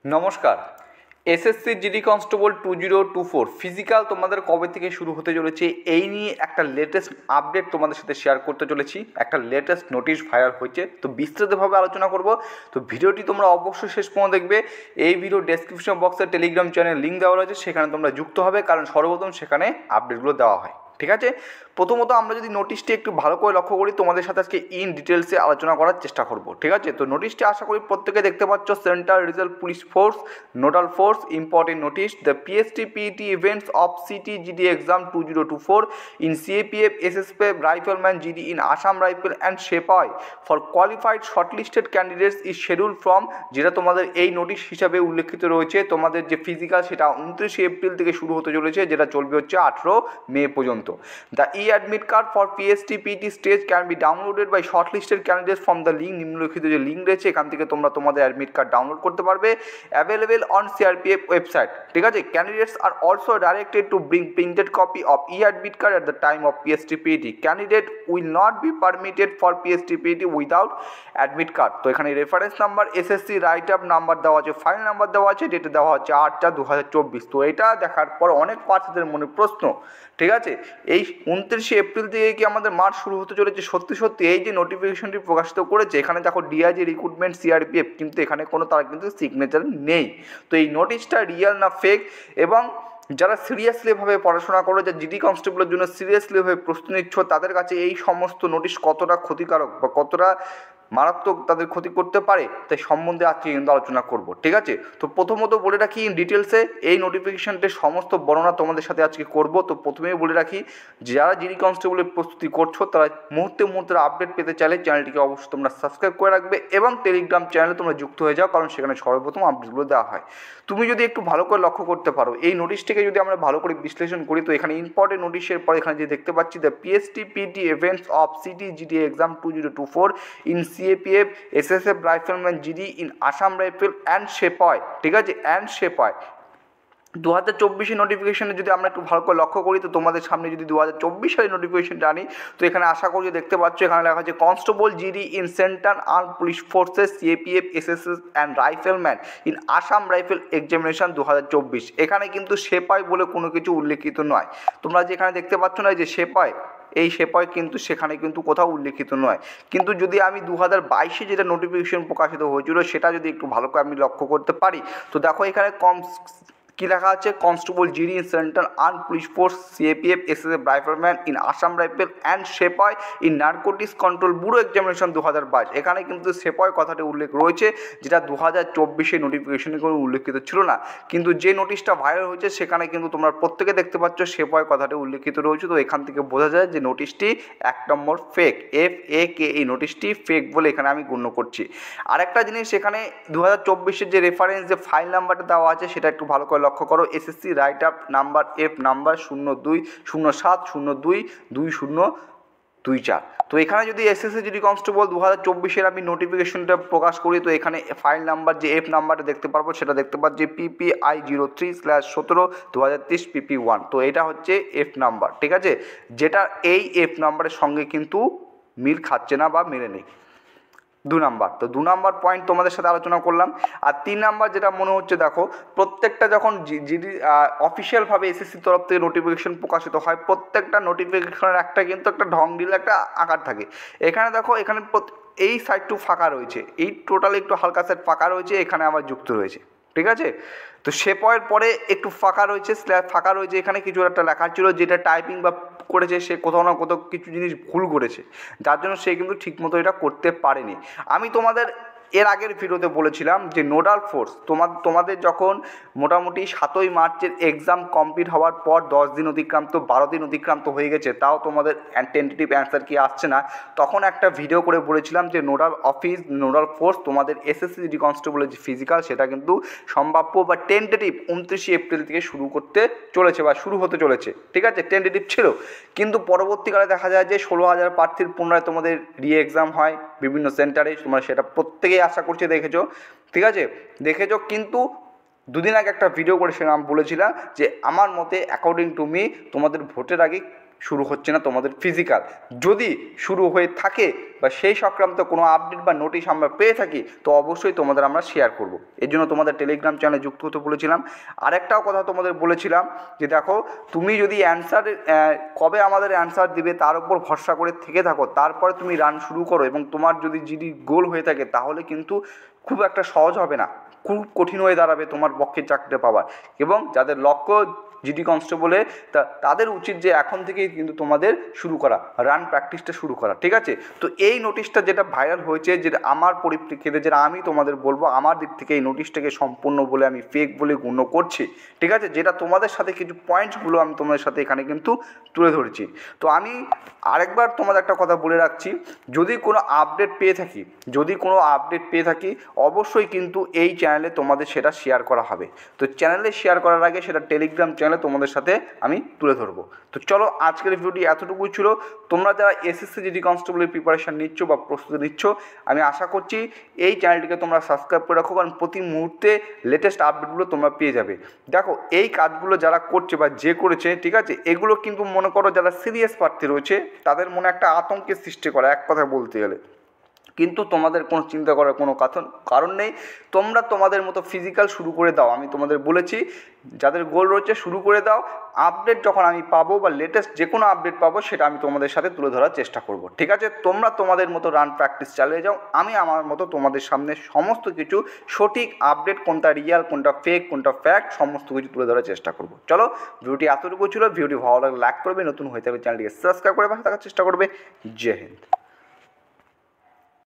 নমস্কার। SSC GD constable 2024 physical তোমাদের কবে থেকে শুরু হতে চলেছে এই নিয়ে একটা লেটেস্ট আপডেট তোমাদের সাথে শেয়ার করতে চলেছি। একটা লেটেস্ট নোটিশ ভাইরাল হয়েছে, তো বিস্তারিতভাবে আলোচনা করব। তো ভিডিওটি তোমরা অবশ্যই শেষ পর্যন্ত দেখবে। এই ভিডিও ডেসক্রিপশন বক্সে টেলিগ্রাম চ্যানেল লিঙ্ক দেওয়া রয়েছে, সেখানে তোমরা যুক্ত হবে, কারণ সর্বপ্রথম সেখানে আপডেটগুলো দেওয়া হয়। ঠিক আছে, প্রথমত আমরা যদি নোটিশটি একটু ভালো করে লক্ষ্য করি, তোমাদের সাথে আজকে ইন ডিটেলসে আলোচনা করার চেষ্টা করব। ঠিক আছে, তো নোটিশটি আশা করি প্রত্যেকে দেখতে পাচ্ছ। Central reserve police force nodal force important notice, the PST PET events of CT GD exam 2024 in CAPF SSPF rifleman GD in Assam rifle and sepoy for qualified shortlisted candidates is schedule from, যেটা তোমাদের এই notice হিসাবে উল্লেখিত রয়েছে। তোমাদের যে physical সেটা 29 April থেকে শুরু হতে চলেছে, যেটা চলবে হচ্ছে 18 মে পর্যন্ত। The admit card for PST PT stage can be downloaded by shortlisted candidates from the link, নিম্নলিখিত যে লিঙ্ক রয়েছে এখান থেকে তোমরা তোমাদের অ্যাডমিট কার্ড ডাউনলোড করতে পারবে। Available on CRPF website. ঠিক আছে, candidates are also directed to bring printed copy of admit card at the time of PST PT. Candidate will not be permitted for PST PT without admit card. তো এখানে reference number, SSC write up number দেওয়া আছে, file number দেওয়া আছে, ডেটে দেওয়া হচ্ছে 8/4/2024। তো এটা দেখার পর অনেক পার্সেন্টের মনে প্রশ্ন। ঠিক আছে, এই 29 এপ্রিল থেকে কি আমাদের মার্চ শুরু হতে চলেছে? সত্যি সত্যি এই যে নোটিফিকেশনটি প্রকাশিত করেছে, এখানে দেখো ডিআইজি রিক্রুটমেন্ট সিআরপিএফ, কিন্তু এখানে কোনো তার কিন্তু সিগনেচার নেই। তো এই নোটিশটা রিয়েল না ফেক, এবং যারা সিরিয়াসলিভাবে পড়াশোনা করো, যারা জিডি কনস্টেবলের জন্য সিরিয়াসলিভাবে প্রস্তুতি নিচ্ছ, তাদের কাছে এই সমস্ত নোটিশ কতটা ক্ষতিকারক বা কতটা মারাত্মক তাদের ক্ষতি করতে পারে, তাই সম্বন্ধে আজকে কিন্তু আলোচনা করব। ঠিক আছে, তো প্রথমত বলে রাখি ডিটেলসে এই নোটিফিকেশনটির সমস্ত বর্ণনা তোমাদের সাথে আজকে করব। তো প্রথমেই বলে রাখি, যারা জিডি কনস্টেবলের প্রস্তুতি করছো তারা মুহূর্তে আপডেট পেতে চাইলে চ্যানেলটিকে অবশ্যই তোমরা সাবস্ক্রাইব করে রাখবে এবং টেলিগ্রাম চ্যানেলে তোমরা যুক্ত হয়ে যাও, কারণ সেখানে সর্বপ্রথম আপডেটগুলো দেওয়া হয়। তুমি যদি একটু ভালো করে লক্ষ্য করতে পারো, এই নোটিশটিকে যদি আমরা ভালো করে বিশ্লেষণ করি, তো এখানে ইম্পর্টেন্ট নোটিশের পর এখানে যে দেখতে পাচ্ছি, the PST PT events of CT GD exam 2024 in CAPF SSF rifleman GD in Assam rifle and sepoy. ঠিক আছে, অ্যান্ড সেপাই 2024 নোটিফিকেশনে যদি আমরা একটু ভালো করে লক্ষ্য করি, তো তোমাদের সামনে যদি 2024 সালের নোটিফিকেশনটা আনি, তো এখানে আশা করি দেখতে পাচ্ছ, এখানে লেখা আছে constable GD in central arm police forces CAPF SSS and rifleman in Assam rifle examination 2024। এখানে কিন্তু সেপাই বলে কোনো কিছু উল্লেখিত নয়। তোমরা যে এখানে দেখতে পাচ্ছ না যে সেপাই, এই সেপাই কিন্তু সেখানে কিন্তু কোথাও উল্লেখিত নয়। কিন্তু যদি আমি 2022 যেটা নোটিফিকেশন প্রকাশিত হয়েছিল, সেটা যদি একটু ভালো করে আমি লক্ষ্য করতে পারি, তো দেখো এখানে কি লেখা আছে, constable GD in central arm police force CAPF SSF rifleman in Assam rifle and sepoy in narcotics control bureau examination 2022। এখানে কিন্তু সেপাই কথাটি উল্লেখ রয়েছে, যেটা 2024 নোটিফিকেশনে কোনো উল্লেখিত ছিল না। কিন্তু যে নোটিশটা ভাইরাল হয়েছে সেখানে কিন্তু তোমরা প্রত্যেকে দেখতে পাচ্ছ সেপাই কথাটি উল্লেখিত রয়েছে। তো এখান থেকে বোঝা যায় যে নোটিশটি 1 নম্বর ফেক, FAK, এই নোটিশটি ফেক বলে এখানে আমি গণ্য করছি। আরেকটা জিনিস, এখানে 2024 যে রেফারেন্স যে ফাইল নাম্বারটা দেওয়া আছে, সেটা একটু ভালো করে লক্ষ্য করো। SSC write up number F number 0207022024। তো এখানে যদি এসএসসি জিডি কনস্টেবল 2024 আমি নোটিফিকেশনটা প্রকাশ করি, তো এখানে ফাইল নাম্বার যে এফ নাম্বারটা দেখতে পারবো, সেটা দেখতে পাচ্ছি PPI 03/17/2023 PP1। তো এটা হচ্ছে এফ নাম্বার। ঠিক আছে, যেটা এই এফ নাম্বারের সঙ্গে কিন্তু মিল খাচ্ছে না বা মেলে নেই। 2 নাম্বার, তো 2 নাম্বার পয়েন্ট তোমাদের সাথে আলোচনা করলাম। আর 3 নাম্বার যেটা মনে হচ্ছে, দেখো প্রত্যেকটা যখন জিডি অফিসিয়ালভাবে এসএসসির তরফ থেকে নোটিফিকেশন প্রকাশিত হয়, প্রত্যেকটা নোটিফিকেশনের একটা কিন্তু একটা ঢং ঢিল একটা আকার থাকে। এখানে দেখো, এখানে এই সাইডটু ফাঁকা রয়েছে, এই টোটাল একটু হালকা সাইড ফাঁকা রয়েছে, এখানে আবার যুক্ত রয়েছে। ঠিক আছে, তো সেপয়ের পরে একটু ফাঁকা রয়েছে, স্ল্যাব ফাঁকা রয়েছে, এখানে কিছু একটা লেখা ছিল, যেটা টাইপিং বা করেছে সে কোথাও না কোথাও কিছু জিনিস ভুল করেছে, যার জন্য সে কিন্তু ঠিকমতো এটা করতে পারেনি। আমি তোমাদের এর আগের ভিডিওতে বলেছিলাম যে নোডাল ফোর্স তোমাদের যখন মোটামুটি 7ই মার্চের এক্সাম কমপ্লিট হওয়ার পর 10 দিন অতিক্রান্ত 12 দিন অতিক্রান্ত হয়ে গেছে, তাও তোমাদের টেন্টেটিভ অ্যান্সার কি আসছে না, তখন একটা ভিডিও করে বলেছিলাম যে নোডাল ফোর্স তোমাদের এসএসসি জিডি কনস্টেবলের যে ফিজিক্যাল, সেটা কিন্তু সম্ভাব্য বা টেন্টেটিভ 29 এপ্রিল থেকে শুরু করতে চলেছে বা শুরু হতে চলেছে। ঠিক আছে, টেন্টেটিভ ছিল, কিন্তু পরবর্তীকালে দেখা যায় যে 16,000 প্রার্থীর পুনরায় তোমাদের এক্সাম হয় বিভিন্ন সেন্টারে, তোমরা সেটা প্রত্যেকেই আশা করছি দেখেছো। ঠিক আছে, দেখেছো, কিন্তু দুদিন আগে একটা ভিডিও করে সেটা আমি বলেছিলাম যে আমার মতে অ্যাকর্ডিং টু মি তোমাদের ভোটের আগে শুরু হচ্ছে না তোমাদের ফিজিক্যাল। যদি শুরু হয়ে থাকে বা সেই সংক্রান্ত কোনো আপডেট বা নোটিশ আমরা পেয়ে থাকি তো অবশ্যই তোমাদের আমরা শেয়ার করব। এর জন্য তোমাদের টেলিগ্রাম চ্যানেলে যুক্ত হতে বলেছিলাম। আরেকটাও কথা তোমাদের বলেছিলাম যে দেখো, তুমি যদি অ্যান্সার কবে আমাদের অ্যান্সার দিবে তার উপর ভরসা করে থেকে থাকো, তারপরে তুমি রান শুরু করো এবং তোমার যদি জিডি গোল হয়ে থাকে তাহলে কিন্তু খুব একটা সহজ হবে না, খুব কঠিন হয়ে দাঁড়াবে তোমার পক্ষে চাকরিটা পাওয়ার। এবং যাদের লক্ষ্য জিডি কনস্টেবলে তাদের উচিত যে এখন থেকেই কিন্তু তোমাদের শুরু করা, রান প্র্যাকটিসটা শুরু করা, ঠিক আছে? তো এই নোটিশটা যেটা ভাইরাল হয়েছে, যেটা আমার পরিপ্রেক্ষিতে যেটা আমি তোমাদের বলবো, আমার দিক থেকে এই নোটিশটাকে সম্পূর্ণ বলে আমি ফেক বলে গণ্য করছি, ঠিক আছে? যেটা তোমাদের সাথে কিছু পয়েন্টসগুলো আমি তোমাদের সাথে এখানে কিন্তু তুলে ধরেছি। তো আমি আরেকবার তোমাদের একটা কথা বলে রাখছি, যদি কোনো আপডেট পেয়ে থাকি অবশ্যই কিন্তু এই চ্যানেলে তোমাদের সেটা শেয়ার করা হবে। তো চ্যানেলে শেয়ার করার আগে সেটা টেলিগ্রাম চ্যানেলে তোমাদের সাথে আমি তুলে ধরবো। তো চলো, আজকের ভিডিওটি এতটুকুই ছিল। তোমরা যারা এসএসসি জিডি কনস্টেবলের প্রিপারেশান নিচ্ছ বা প্রস্তুতি নিচ্ছ, আমি আশা করছি এই চ্যানেলটিকে তোমরা সাবস্ক্রাইব করে রাখো, কারণ প্রতি মুহূর্তে লেটেস্ট আপডেটগুলো তোমরা পেয়ে যাবে। দেখো, এই কাজগুলো যারা করছে বা যে করেছে, ঠিক আছে, এগুলো কিন্তু মনে করো যারা সিরিয়াস প্রার্থী রয়েছে তাদের মনে একটা আতঙ্কের সৃষ্টি করে, এক কথা বলতে গেলে। কিন্তু তোমাদের কোনো চিন্তা করার কোনো কারণ নেই। তোমরা তোমাদের মতো ফিজিক্যাল শুরু করে দাও। আমি তোমাদের বলেছি, যাদের গোল রয়েছে শুরু করে দাও। আপডেট যখন আমি পাবো বা লেটেস্ট যে কোনো আপডেট পাবো সেটা আমি তোমাদের সাথে তুলে ধরার চেষ্টা করব, ঠিক আছে? তোমরা তোমাদের মতো রান প্র্যাকটিস চালিয়ে যাও, আমি আমার মতো তোমাদের সামনে সমস্ত কিছু সঠিক আপডেট, কোনটা রিয়াল, কোনটা ফেক, কোনটা ফ্যাক্ট, সমস্ত কিছু তুলে ধরার চেষ্টা করব। চলো, ভিডিওটি এতটুকু ছিল। ভিডিওটি ভালো লাগলে লাইক করবে, নতুন হয়ে থাকলে চ্যানেলটিকে সাবস্ক্রাইব করে পাশে থাকার চেষ্টা করবে। জয় হিন্দ।